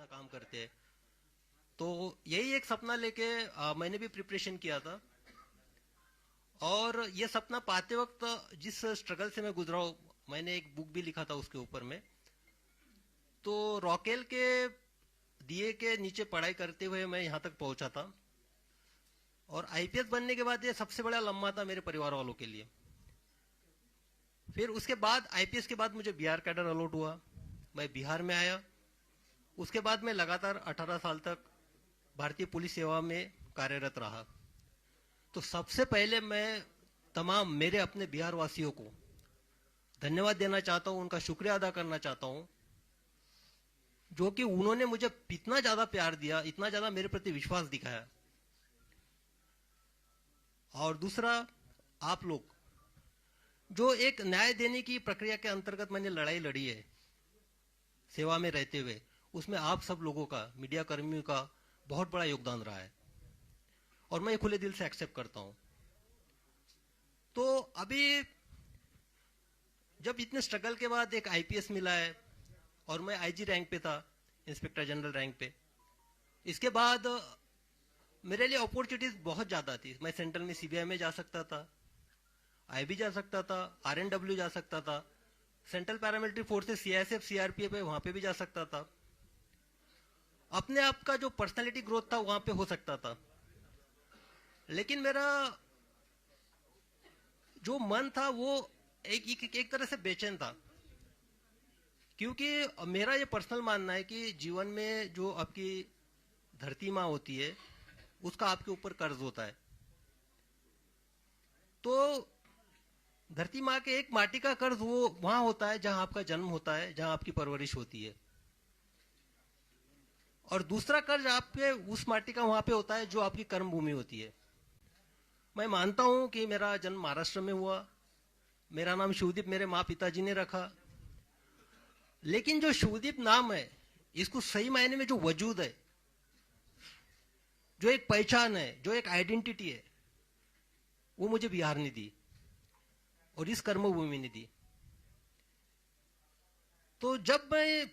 अपना काम करते हैं। तो यही एक सपना लेके मैंने भी प्रिपरेशन किया था। और ये सपना पाते वक्त जिस स्ट्रगल से मैं गुजरा हूं, मैंने एक बुक भी लिखा था उसके ऊपर में। तो रॉकेल के दिए के नीचे पढ़ाई करते हुए मैं यहाँ तक पहुंचा था। और आईपीएस बनने के बाद ये सबसे बड़ा लम्हा था मेरे परिवार वालों के लिए। फिर उसके बाद आईपीएस के बाद मुझे बिहार कैडर अलॉट हुआ, मैं बिहार में आया। उसके बाद मैं लगातार 18 साल तक भारतीय पुलिस सेवा में कार्यरत रहा। तो सबसे पहले मैं तमाम मेरे अपने बिहार वासियों को धन्यवाद देना चाहता हूं, उनका शुक्रिया अदा करना चाहता हूं, जो कि उन्होंने मुझे इतना ज्यादा प्यार दिया, इतना ज्यादा मेरे प्रति विश्वास दिखाया। और दूसरा, आप लोग जो एक न्याय देने की प्रक्रिया के अंतर्गत मैंने लड़ाई लड़ी है सेवा में रहते हुए, उसमें आप सब लोगों का, मीडिया कर्मियों का बहुत बड़ा योगदान रहा है और मैं खुले दिल से एक्सेप्ट करता हूं। तो अभी जब इतने स्ट्रगल के बाद एक आईपीएस मिला है और मैं आईजी रैंक पे था, इंस्पेक्टर जनरल रैंक पे, इसके बाद मेरे लिए अपॉर्चुनिटीज बहुत ज्यादा थी। मैं सेंट्रल में सीबीआई में जा सकता था, आईबी जा सकता था, आरएनडब्ल्यू जा सकता था, central paramilitary forces CISF CRPF है वहां पे भी जा सकता था। अपने आप का जो पर्सनालिटी ग्रोथ था वहां पे हो सकता था। लेकिन मेरा जो मन था वो एक तरह से बेचैन था, क्योंकि मेरा ये पर्सनल मानना है कि जीवन में जो आपकी धरती माँ होती है उसका आपके ऊपर कर्ज होता है। तो धरती माँ के एक माटी का कर्ज वो वहां होता है जहां आपका जन्म होता है, जहां आपकी परवरिश होती है। और दूसरा कर्ज आपके उस माटी का वहां पे होता है जो आपकी कर्म भूमि होती है। मैं मानता हूं कि मेरा जन्म महाराष्ट्र में हुआ, मेरा नाम शिवदीप मेरे माँ पिताजी ने रखा। लेकिन जो शिवदीप नाम है, इसको सही मायने में जो वजूद है, जो एक पहचान है, जो एक आइडेंटिटी है, वो मुझे बिहार ने दी और इस कर्मभूमि ने दी। तो जब मैं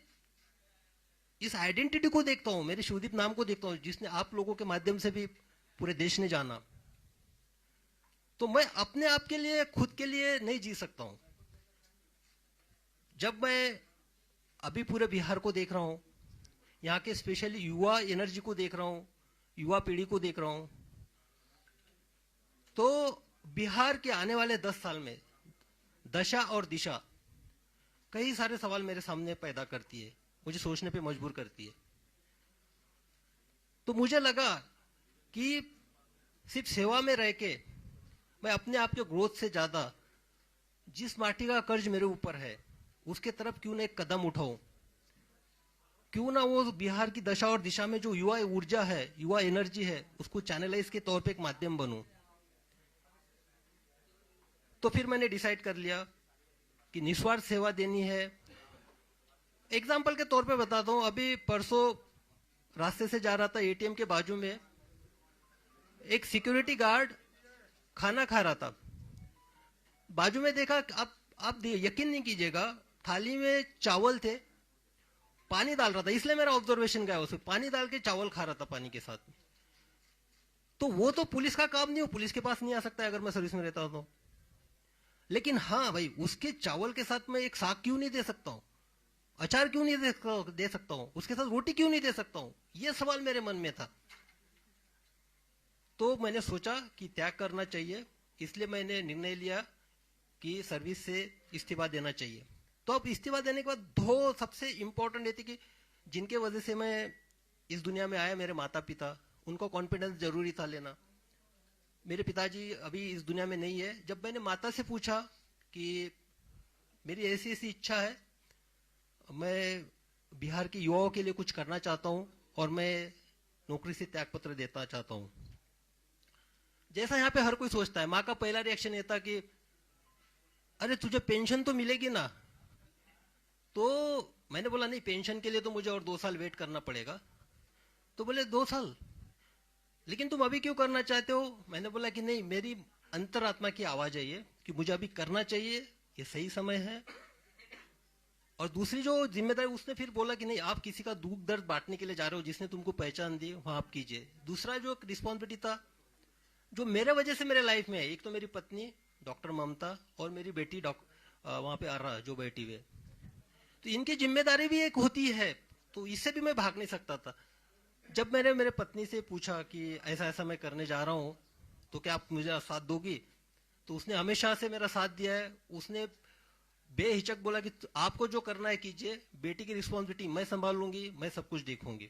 इस आइडेंटिटी को देखता हूं, मेरे शिवदीप नाम को देखता हूं, जिसने आप लोगों के माध्यम से भी पूरे देश ने जाना, तो मैं अपने आप के लिए, खुद के लिए नहीं जी सकता हूं। जब मैं अभी पूरे बिहार को देख रहा हूं, यहाँ के स्पेशली युवा एनर्जी को देख रहा हूं, युवा पीढ़ी को देख रहा हूं, तो बिहार के आने वाले 10 साल में दशा और दिशा कई सारे सवाल मेरे सामने पैदा करती है, मुझे सोचने पे मजबूर करती है। तो मुझे लगा कि सिर्फ सेवा में रह के मैं अपने आप के ग्रोथ से ज्यादा जिस माटी का कर्ज मेरे ऊपर है उसके तरफ क्यों ना एक कदम उठाऊं, क्यों ना वो बिहार की दशा और दिशा में जो युवा ऊर्जा है, युवा एनर्जी है, उसको चैनलाइज के तौर पे एक माध्यम बनूं। तो फिर मैंने डिसाइड कर लिया कि निस्वार्थ सेवा देनी है। एग्जाम्पल के तौर पे बताता हूं, अभी परसों रास्ते से जा रहा था, एटीएम के बाजू में एक सिक्योरिटी गार्ड खाना खा रहा था। बाजू में देखा, आप यकीन नहीं कीजिएगा, थाली में चावल थे, पानी डाल रहा था, इसलिए मेरा ऑब्जर्वेशन गया, उसमें पानी डाल के चावल खा रहा था पानी के साथ। तो वो तो पुलिस का काम नहीं हो, पुलिस के पास नहीं आ सकता है अगर मैं सर्विस में रहता हूं तो। लेकिन हाँ भाई, उसके चावल के साथ मैं एक साग क्यों नहीं दे सकता हूं, अचार क्यों नहीं दे सकता हूं, उसके साथ रोटी क्यों नहीं दे सकता हूं, यह सवाल मेरे मन में था। तो मैंने सोचा कि त्याग करना चाहिए, इसलिए मैंने निर्णय लिया कि सर्विस से इस्तीफा देना चाहिए। तो अब इस्तीफा देने के बाद दो सबसे इंपॉर्टेंट ये थी कि जिनके वजह से मैं इस दुनिया में आया, मेरे माता पिता, उनको कॉन्फिडेंस जरूरी था लेना। मेरे पिताजी अभी इस दुनिया में नहीं है। जब मैंने माता से पूछा कि मेरी ऐसी ऐसी इच्छा है, मैं बिहार के युवाओं के लिए कुछ करना चाहता हूं और मैं नौकरी से त्यागपत्र देना चाहता हूं, जैसा यहाँ पे हर कोई सोचता है, माँ का पहला रिएक्शन ये था कि अरे तुझे पेंशन तो मिलेगी ना। तो मैंने बोला नहीं, पेंशन के लिए तो मुझे और 2 साल वेट करना पड़ेगा। तो बोले 2 साल, लेकिन तुम अभी क्यों करना चाहते हो? मैंने बोला कि नहीं, मेरी अंतरात्मा की आवाज है ये कि मुझे अभी करना चाहिए, ये सही समय है और दूसरी जो जिम्मेदारी, उसने फिर बोला कि नहीं, आप किसी का दुख दर्द बांटने के लिए जा रहे हो, जिसने तुमको पहचान दी वहां आप कीजिए। दूसरा जो रिस्पॉन्सिबिलिटी था जो मेरे वजह से मेरे लाइफ में है, एक तो मेरी पत्नी डॉक्टर ममता और मेरी बेटी वहां पे आ रहा जो बैठी हुई, तो इनकी जिम्मेदारी भी एक होती है, तो इससे भी मैं भाग नहीं सकता था। जब मैंने मेरे पत्नी से पूछा कि ऐसा ऐसा मैं करने जा रहा हूं, तो क्या आप मुझे साथ दोगी, तो उसने हमेशा से मेरा साथ दिया है। उसने बेहिचक बोला कि आपको जो करना है कीजिए, बेटी की रिस्पॉन्सिबिलिटी मैं संभाल लूंगी, मैं सब कुछ देखूंगी।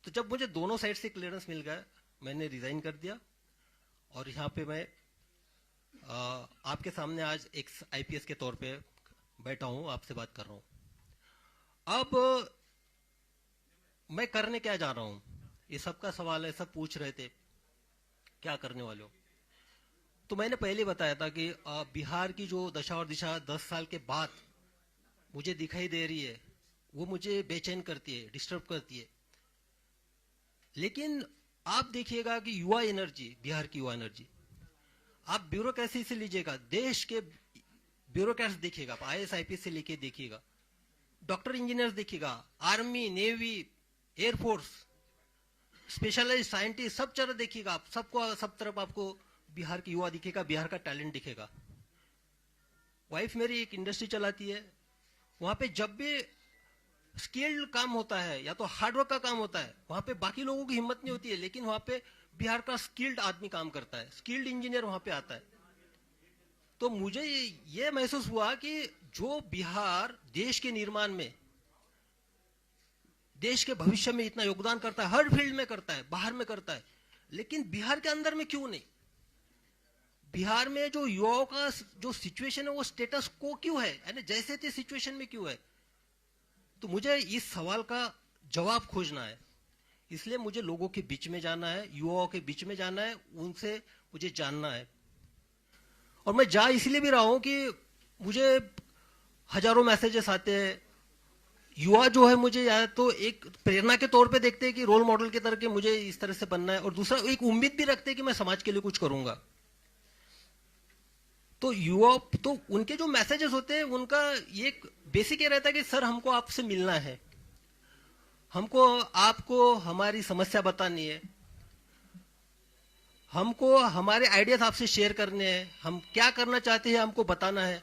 तो जब मुझे दोनों साइड से क्लियरेंस मिल गया, मैंने रिजाइन कर दिया और यहाँ पे मैं आपके सामने आज एक आईपीएस के तौर पे बैठा हूं, आपसे बात कर रहा हूं। अब मैं करने क्या जा रहा हूं, ये सबका सवाल है, सब पूछ रहे थे क्या करने वाले हो। तो मैंने पहले बताया था कि बिहार की जो दशा और दिशा 10 साल के बाद मुझे दिखाई दे रही है, वो मुझे बेचैन करती है, डिस्टर्ब करती है। लेकिन आप देखिएगा कि युवा एनर्जी, बिहार की युवा एनर्जी, आप ब्यूरोक्रेसी से लीजिएगा, देश के ब्यूरोक्रेट्स देखिएगा, आप आईएएस आईपीएस से लेके देखिएगा, डॉक्टर इंजीनियर्स देखिएगा, army navy air force specialised scientist, सब तरह देखिएगा आप, सबको सब तरफ आपको बिहार की युवा दिखेगा, बिहार का टैलेंट दिखेगा। वाइफ मेरी एक इंडस्ट्री चलाती है, वहां पे जब भी स्किल्ड काम होता है या तो हार्डवर्क का काम होता है, वहां पे बाकी लोगों की हिम्मत नहीं होती है, लेकिन वहां पे बिहार का स्किल्ड आदमी काम करता है, स्किल्ड इंजीनियर वहां पे आता है। तो मुझे ये महसूस हुआ कि जो बिहार देश के निर्माण में, देश के भविष्य में इतना योगदान करता है, हर फील्ड में करता है, बाहर में करता है, लेकिन बिहार के अंदर में क्यों नहीं? बिहार में जो युवाओं का जो सिचुएशन है वो स्टेटस को क्यों है, यानी जैसे थे सिचुएशन में क्यों है? तो मुझे इस सवाल का जवाब खोजना है, इसलिए मुझे लोगों के बीच में जाना है, युवाओं के बीच में जाना है, उनसे मुझे जानना है। और मैं जा इसलिए भी रहा हूं कि मुझे हजारों मैसेजेस आते हैं, युवा जो है मुझे या तो एक प्रेरणा के तौर पे देखते हैं कि रोल मॉडल के तरह के मुझे इस तरह से बनना है, और दूसरा एक उम्मीद भी रखते हैं कि मैं समाज के लिए कुछ करूंगा। तो युवा, तो उनके जो मैसेजेस होते हैं उनका ये बेसिक ये रहता है कि सर हमको आपसे मिलना है, हमको आपको हमारी समस्या बतानी है, हमको हमारे आइडियाज आपसे शेयर करने हैं, हम क्या करना चाहते हैं हमको बताना है।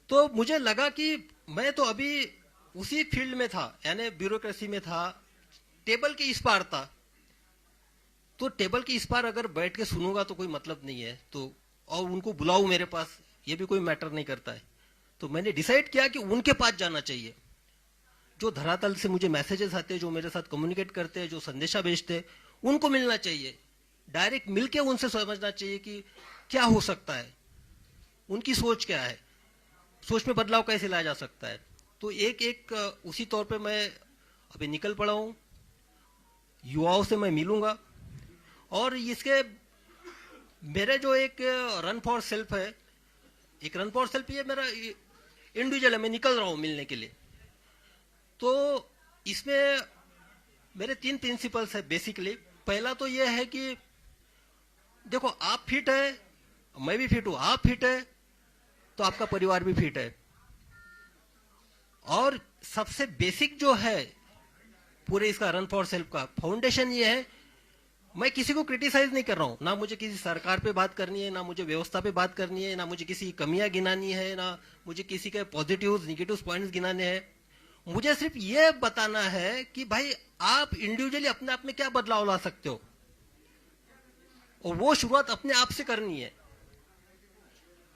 तो मुझे लगा कि मैं तो अभी उसी फील्ड में था, यानी ब्यूरोक्रेसी में था, टेबल के इस पार था। तो टेबल के इस पार अगर बैठ के सुनूंगा तो कोई मतलब नहीं है, तो और उनको बुलाऊं मेरे पास, ये भी कोई मैटर नहीं करता है। तो मैंने डिसाइड किया कि उनके पास जाना चाहिए, जो धरातल से मुझे मैसेजेस आते हैं, जो मेरे साथ कम्युनिकेट करते हैं, जो संदेशा भेजते हैं, उनको मिलना चाहिए, डायरेक्ट मिलके उनसे समझना चाहिए कि क्या हो सकता है, उनकी सोच क्या है, सोच में बदलाव कैसे लाया जा सकता है। तो एक एक उसी तौर पे मैं अभी निकल पड़ा हूं, युवाओं से मैं मिलूंगा। और इसके मेरे जो एक रन फॉर सेल्फ है, एक रन फॉर सेल्फ ये मेरा इंडिविजुअल है, मैं निकल रहा हूं मिलने के लिए। तो इसमें मेरे 3 प्रिंसिपल्स है बेसिकली। पहला तो ये है कि देखो, आप फिट है, मैं भी फिट हूं, आप फिट है तो आपका परिवार भी फिट है। और सबसे बेसिक जो है पूरे इसका रन फॉर सेल्फ का फाउंडेशन ये है, मैं किसी को क्रिटिसाइज नहीं कर रहा हूं, ना मुझे किसी सरकार पे बात करनी है, ना मुझे व्यवस्था पे बात करनी है, ना मुझे किसी कमियां गिनानी है, ना मुझे किसी के पॉजिटिव निगेटिव पॉइंट्स गिनाने हैं। मुझे सिर्फ ये बताना है कि भाई आप इंडिविजुअली अपने आप में क्या बदलाव ला सकते हो, और वो शुरुआत अपने आप से करनी है।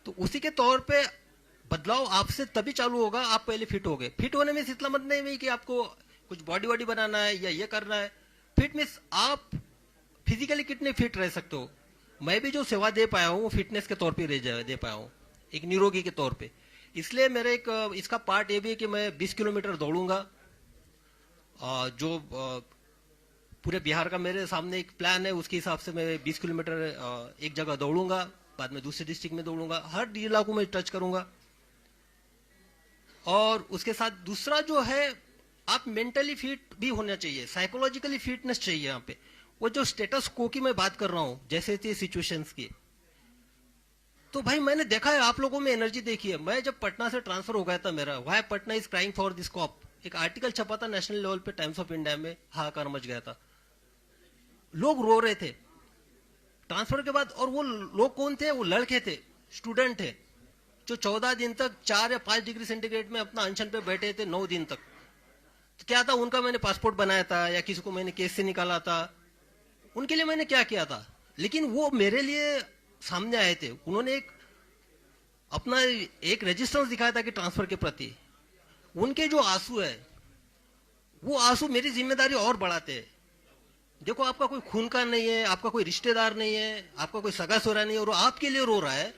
तो उसी के तौर पे बदलाव आपसे तभी चालू होगा, आप पहले फिट हो गए। फिट होने में इतना मतलब नहीं कि आपको कुछ बॉडी वॉडी बनाना है या ये करना है। फिट मीन्स आप फिजिकली कितने फिट रह सकते हो। मैं भी जो सेवा दे पाया हूं वो फिटनेस के तौर पे दे पाया हूं, एक निरोगी के तौर पे। इसलिए मेरे एक इसका पार्ट ये भी है कि मैं 20 किलोमीटर दौड़ूंगा, जो पूरे बिहार का मेरे सामने एक प्लान है, उसके हिसाब से मैं 20 किलोमीटर एक जगह दौड़ूंगा, बाद में दूसरे डिस्ट्रिक्ट में दौड़ूंगा, हर जिला को मैं टच करूंगा। और उसके साथ दूसरा जो है, आप मेंटली फिट भी होना चाहिए, साइकोलॉजिकली फिटनेस चाहिए। यहाँ पे वो जो स्टेटस को की मैं बात कर रहा हूं, जैसे थे सिचुएशंस की, तो भाई मैंने देखा है, आप लोगों में एनर्जी देखी है। मैं जब पटना से ट्रांसफर हो गया था मेरा, why Patna is crying for this cop, एक आर्टिकल छपा था नेशनल लेवल पे टाइम्स ऑफ इंडिया में, हाहाकार मच गया था, लोग रो रहे थे ट्रांसफर के बाद। और वो लोग कौन थे? वो लड़के थे, स्टूडेंट थे, जो 14 दिन तक 4 या 5 डिग्री सेंटीग्रेड में अपना अनशन पे बैठे थे 9 दिन तक। तो क्या था उनका, मैंने पासपोर्ट बनाया था या किसी को मैंने केस से निकाला था, उनके लिए मैंने क्या किया था? लेकिन वो मेरे लिए सामने आए थे, उन्होंने एक अपना एक रेजिस्टेंस दिखाया था कि ट्रांसफर के प्रति। उनके जो आंसू है, वो आंसू मेरी जिम्मेदारी और बढ़ाते हैं। देखो, आपका कोई खून का नहीं है, आपका कोई रिश्तेदार नहीं है, आपका कोई सगा सोरा नहीं है, और वो आपके लिए रो रहा है,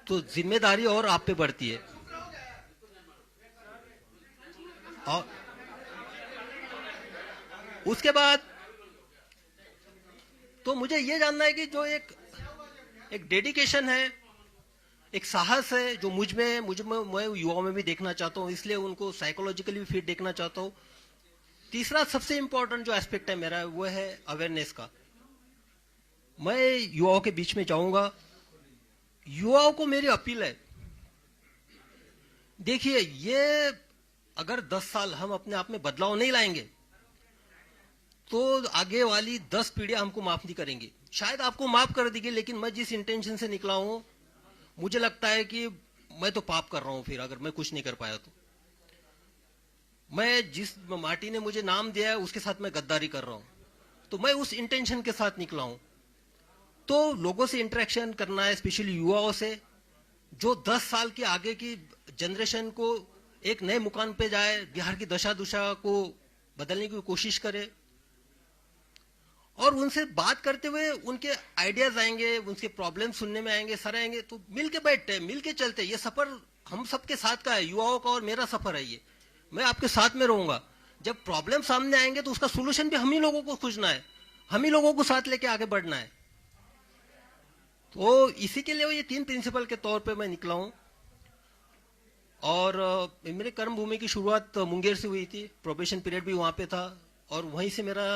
तो जिम्मेदारी और आप पे बढ़ती है। और उसके बाद तो मुझे ये जानना है कि जो एक डेडिकेशन है, एक साहस है, जो मुझ में मैं युवाओं में भी देखना चाहता हूँ, इसलिए उनको साइकोलॉजिकली भी फिट देखना चाहता हूँ। तीसरा सबसे इंपॉर्टेंट जो एस्पेक्ट है मेरा, वो है अवेयरनेस का। मैं युवाओं के बीच में जाऊंगा, युवाओं को मेरी अपील है, देखिए, ये अगर 10 साल हम अपने आप में बदलाव नहीं लाएंगे तो आगे वाली 10 पीढ़ियां हमको माफ नहीं करेंगी। शायद आपको माफ कर देगी, लेकिन मैं जिस इंटेंशन से निकला हूं, मुझे लगता है कि मैं तो पाप कर रहा हूं फिर, अगर मैं कुछ नहीं कर पाया तो। मैं जिस माटी ने मुझे नाम दिया है उसके साथ मैं गद्दारी कर रहा हूं, तो मैं उस इंटेंशन के साथ निकला हूं। तो लोगों से इंटरेक्शन करना है, स्पेशली युवाओं से, जो 10 साल के आगे की जनरेशन को एक नए मुकाम पे जाए, बिहार की दशा दुशा को बदलने की कोशिश करे, और उनसे बात करते हुए उनके आइडियाज आएंगे, उनके प्रॉब्लम सुनने में आएंगे, सारे आएंगे, तो मिलके बैठते हैं, मिलके चलते हैं। ये सफर हम सबके साथ का है, युवाओं का और मेरा सफर है ये। मैं आपके साथ में रहूंगा। जब प्रॉब्लम सामने आएंगे तो उसका सोल्यूशन भी हम ही लोगों को खोजना है, हम ही लोगों को साथ लेके आगे बढ़ना है। तो इसी के लिए ये 3 प्रिंसिपल के तौर पे मैं निकला हूं। और मेरे कर्म भूमि की शुरुआत मुंगेर से हुई थी, प्रोबेशन पीरियड भी वहां पे था, और वहीं से मेरा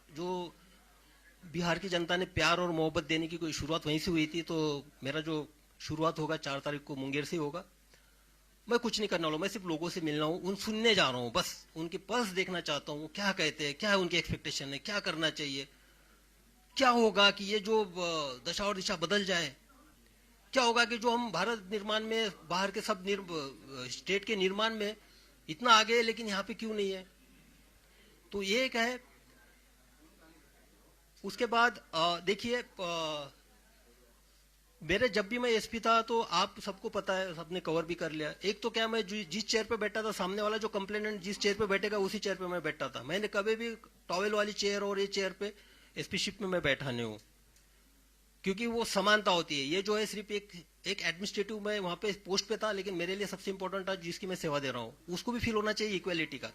जो बिहार की जनता ने प्यार और मोहब्बत देने की कोई शुरुआत वहीं से हुई थी। तो मेरा जो शुरुआत होगा 4 तारीख को मुंगेर से होगा। मैं कुछ नहीं करने वाला हूं, मैं सिर्फ लोगों से मिलना हूं, उन सुनने जा रहा हूं, बस उनके पल्स देखना चाहता हूं, क्या कहते हैं, क्या है उनकी एक्सपेक्टेशन है, क्या करना चाहिए, क्या होगा कि ये जो दशा और दिशा बदल जाए, क्या होगा कि जो हम भारत निर्माण में, बाहर के सब स्टेट के निर्माण में इतना आगे है, लेकिन यहाँ पे क्यों नहीं है। तो ये एक है। उसके बाद देखिए, मेरे जब भी मैं एसपी था, तो आप सबको पता है, सबने कवर भी कर लिया। एक तो क्या, मैं जिस चेयर पे बैठा था, सामने वाला जो कंप्लेनेंट जिस चेयर पे बैठेगा उसी चेयर पे मैं बैठा था। मैंने कभी भी टॉवेल वाली चेयर और ये चेयर पे एसपीशिप में मैं बैठा नहीं हूं, क्योंकि वो समानता होती है। ये जो है सिर्फ एक एडमिनिस्ट्रेटिव में वहां पे पोस्ट पे था, लेकिन मेरे लिए सबसे इंपॉर्टेंट था जिसकी मैं सेवा दे रहा हूं, उसको भी फील होना चाहिए इक्वेलिटी का।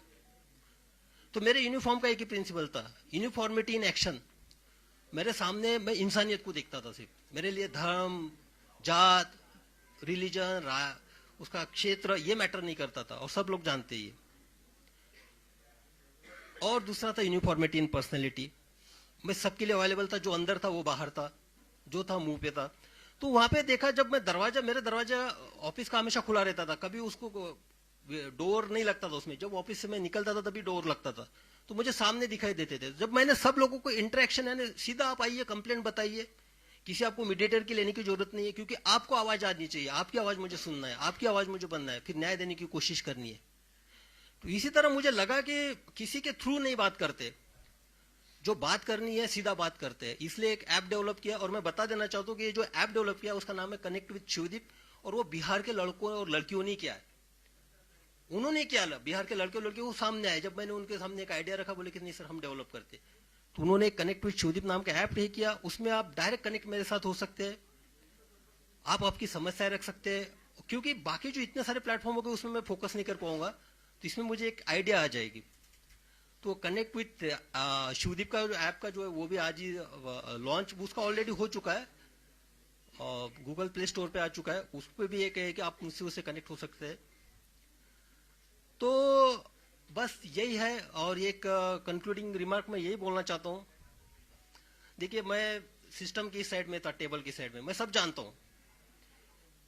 तो मेरे यूनिफॉर्म का एक ही प्रिंसिपल था, यूनिफॉर्मिटी इन एक्शन। मेरे सामने मैं इंसानियत को देखता था सिर्फ। मेरे लिए धर्म, जात, रिलीजन, उसका क्षेत्र, ये मैटर नहीं करता था, और सब लोग जानते ही। और दूसरा था यूनिफॉर्मिटी इन पर्सनैलिटी। मैं सबके लिए अवेलेबल था, जो अंदर था वो बाहर था, जो था मुंह पे था। तो वहां पे देखा, जब मैं मेरे दरवाजा ऑफिस का हमेशा खुला रहता था, कभी उसको डोर नहीं लगता था उसमें। जब ऑफिस से मैं निकलता था तभी डोर लगता था, तो मुझे सामने दिखाई देते थे। जब मैंने सब लोगों को इंटरेक्शन है, सीधा आप आइए, कंप्लेंट बताइए, किसी आपको मीडिएटर की लेने की जरूरत नहीं है, क्योंकि आपको आवाज आनी चाहिए, आपकी आवाज मुझे सुनना है, आपकी आवाज मुझे बनना है, फिर न्याय देने की कोशिश करनी है। तो इसी तरह मुझे लगा कि किसी के थ्रू नहीं बात करते, जो बात करनी है सीधा बात करते हैं। इसलिए एक ऐप डेवलप किया, और मैं बता देना चाहता हूँ कि ये जो ऐप डेवलप किया उसका नाम है कनेक्ट विद शिवदीप, और वो बिहार के लड़कों और लड़कियों ने किया है। उन्होंने क्या, बिहार के लड़के और लड़कियों को सामने आए, जब मैंने उनके सामने एक आइडिया रखा, बोले कि नहीं सर हम डेवलप करते, तो उन्होंने कनेक्ट विद शिवदीप नाम का ऐप नहीं किया। उसमें आप डायरेक्ट कनेक्ट मेरे साथ हो सकते हैं, आप आपकी समस्याएं रख सकते हैं, क्योंकि बाकी जो इतने सारे प्लेटफॉर्म हो गए उसमें मैं फोकस नहीं कर पाऊंगा, तो इसमें मुझे एक आइडिया आ जाएगी। तो कनेक्ट विथ शिवदीप का जो ऐप का जो है वो भी आज ही लॉन्च, उसका ऑलरेडी हो चुका है, गूगल प्ले स्टोर पे आ चुका है। उस पर भी एक है कि आप मुझसे उससे कनेक्ट हो सकते हैं। तो बस यही है। और एक कंक्लूडिंग रिमार्क मैं यही बोलना चाहता हूँ। देखिए, मैं सिस्टम की साइड में था, टेबल की साइड में। मैं सब जानता हूँ,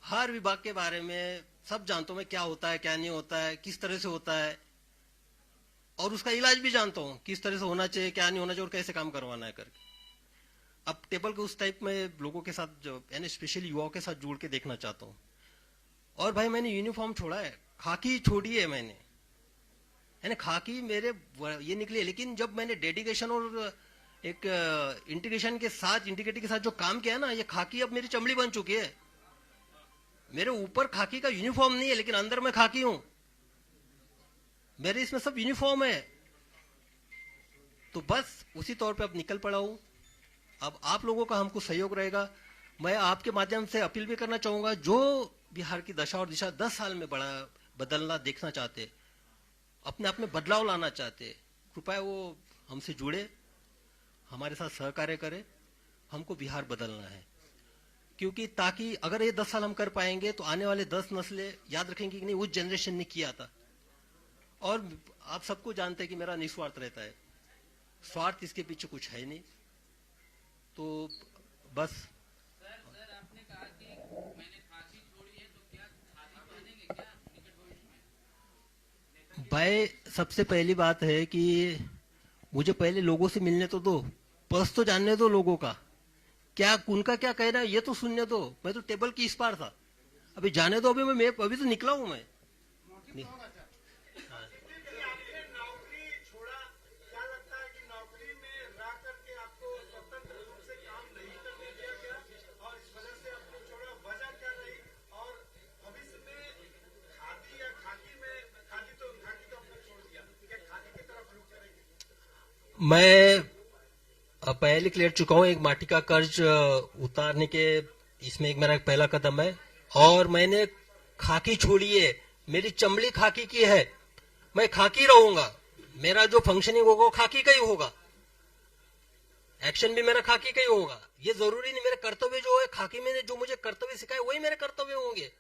हर विभाग के बारे में सब जानता हूँ मैं, क्या होता है क्या नहीं होता है, किस तरह से होता है, और उसका इलाज भी जानता हूँ किस तरह से होना चाहिए, क्या नहीं होना चाहिए और कैसे काम करवाना है करके। अब टेबल के उस टाइप में लोगों के साथ जो यानी स्पेशली युवाओं के साथ जुड़ के देखना चाहता हूँ। और भाई मैंने यूनिफॉर्म छोड़ा है, खाकी छोड़ी है मैंने, यानी खाकी मेरे ये निकली है, लेकिन जब मैंने डेडिकेशन और एक इंटीग्रेशन के साथ, इंटीग्रिटी के साथ जो काम किया ना, ये खाकी अब मेरी चमड़ी बन चुकी है। मेरे ऊपर खाकी का यूनिफॉर्म नहीं है, लेकिन अंदर मैं खाकी हूं, मेरे इसमें सब यूनिफॉर्म है। तो बस उसी तौर पे अब निकल पड़ा हूं। अब आप लोगों का हमको सहयोग रहेगा। मैं आपके माध्यम से अपील भी करना चाहूंगा, जो बिहार की दशा और दिशा 10 साल में बड़ा बदलना देखना चाहते, अपने आप में बदलाव लाना चाहते, कृपया वो हमसे जुड़े, हमारे साथ सहकार्य करे। हमको बिहार बदलना है, क्योंकि ताकि अगर ये 10 साल हम कर पाएंगे तो आने वाले 10 नस्लें याद रखेंगे कि नहीं, उस जनरेशन ने किया था। और आप सबको जानते हैं कि मेरा निस्वार्थ रहता है, स्वार्थ इसके पीछे कुछ है नहीं। तो बस सर आपने कहा कि मैंने खाकी छोड़ी है, तो क्या खादी पहनेंगे क्या निकट भविष्य में? भाई सबसे पहली बात है कि मुझे पहले लोगों से मिलने तो दो, पर्स तो जानने दो लोगों का, क्या उनका क्या कहना है ये तो सुनने दो। मैं तो टेबल की इस पार था, अभी जाने दो, अभी तो निकला हूं मैं। मैं पहले क्लियर चुका हूं, एक माटी का कर्ज उतारने के, इसमें एक मेरा पहला कदम है। और मैंने खाकी छोड़ी है, मेरी चमड़ी खाकी की है, मैं खाकी रहूंगा, मेरा जो फंक्शनिंग होगा वो खाकी का ही होगा, एक्शन भी मेरा खाकी का ही होगा। ये जरूरी नहीं, मेरे कर्तव्य जो है खाकी में जो मुझे कर्तव्य सिखाए वही मेरे कर्तव्य होंगे।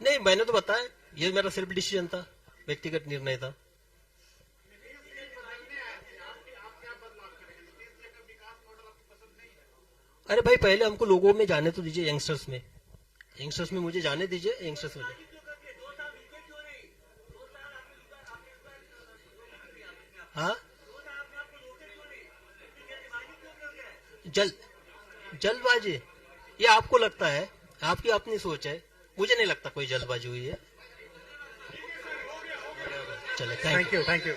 नहीं, मैंने तो बताया, ये मेरा सेल्फ डिसीजन था, व्यक्तिगत निर्णय था। अरे भाई पहले हमको लोगों में जाने तो दीजिए, यंगस्टर्स में मुझे जाने दीजिए, यंगस्टर्स में। हाँ, जल जल्दबाजी, ये आपको लगता है, आपकी अपनी सोच है, मुझे नहीं लगता कोई जल्दबाजी हुई है। चले, थैंक यू।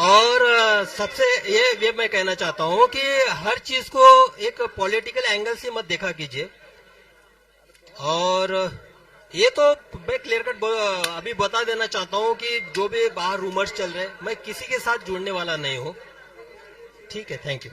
और सबसे ये मैं कहना चाहता हूं कि हर चीज को एक पॉलिटिकल एंगल से मत देखा कीजिए। और ये तो मैं क्लियर कट अभी बता देना चाहता हूं कि जो भी बाहर रूमर्स चल रहे हैं, मैं किसी के साथ जुड़ने वाला नहीं हूं। ठीक है, थैंक यू।